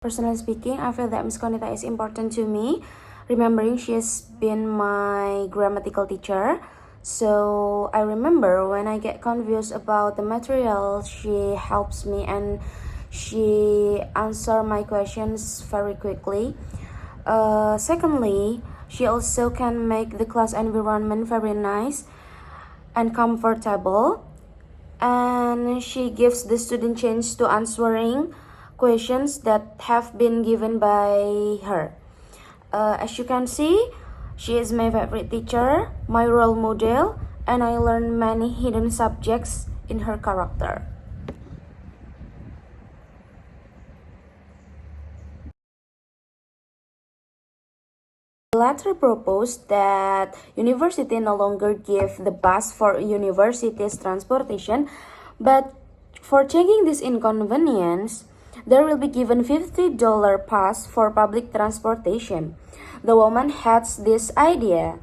Personally speaking, I feel that Miss Konita is important to me, remembering she has been my grammatical teacher. So I remember when I get confused about the material, she helps me and she answer my questions very quickly. Secondly, she also can make the class environment very nice and comfortable, and she gives the student chance to answering questions that have been given by her. As you can see, she is my favorite teacher, my role model, and I learned many hidden subjects in her character. The letter proposed that university no longer give the bus for university's transportation, but for checking this inconvenience, there will be given $50 pass for public transportation. The woman has this idea.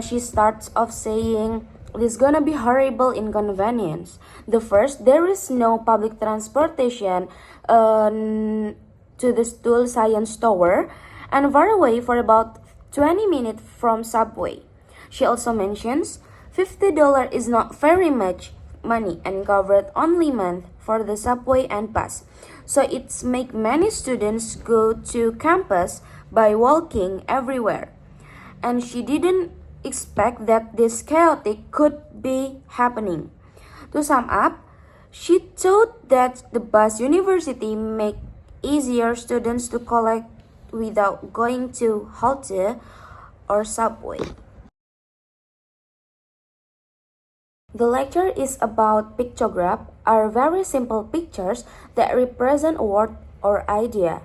She starts off saying, "This gonna be horrible inconvenience. The first, there is no public transportation to the Stool Science Tower, and far away for about 20 minutes from subway." She also mentions $50 is not very much money and covered only month for the subway and bus. So it's make many students go to campus by walking everywhere. And she didn't expect that this chaotic could be happening. To sum up, she thought that the bus university make easier students to collect without going to Halte or subway. The lecture is about pictograph, are very simple pictures that represent a word or idea.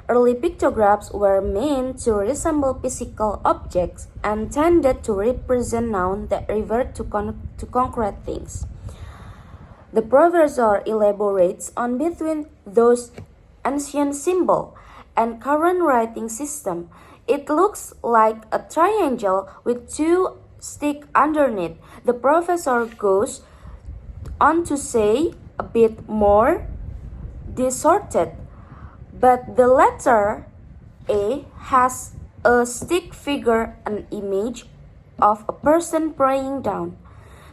Early pictographs were meant to resemble physical objects and tended to represent nouns that refer to concrete things. The professor elaborates on between those ancient symbols and current writing system. It looks like a triangle with two sticks underneath. The professor goes on to say a bit more distorted, but the letter A has a stick figure, an image of a person praying down.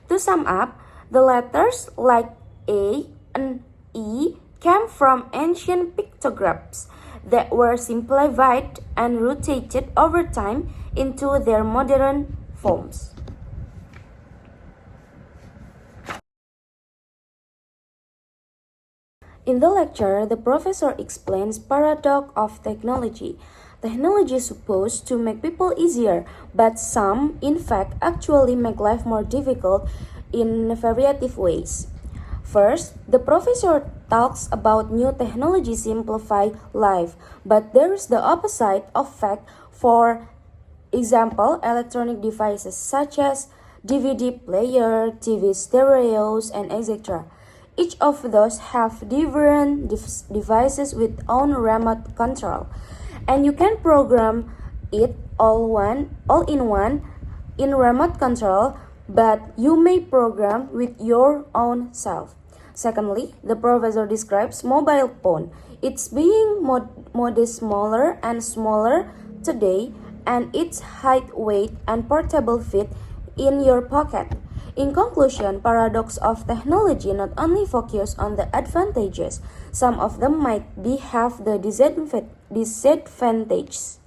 To sum up, the letters like A and E came from ancient pictographs that were simplified and rotated over time into their modern forms. In the lecture, the professor explains paradox of technology. Technology is supposed to make people easier, but some, in fact, actually make life more difficult in various ways. First, the professor talks about new technology simplify life, but there is the opposite effect. For example, electronic devices such as DVD player, TV stereos, and etc. Each of those have different devices with own remote control, and you can program it all in one in remote control, but you may program with your own self. Secondly, the professor describes mobile phone. It's being smaller and smaller today, and its height, weight, and portable fit in your pocket. In conclusion, paradox of technology not only focus on the advantages, some of them might have the disadvantages.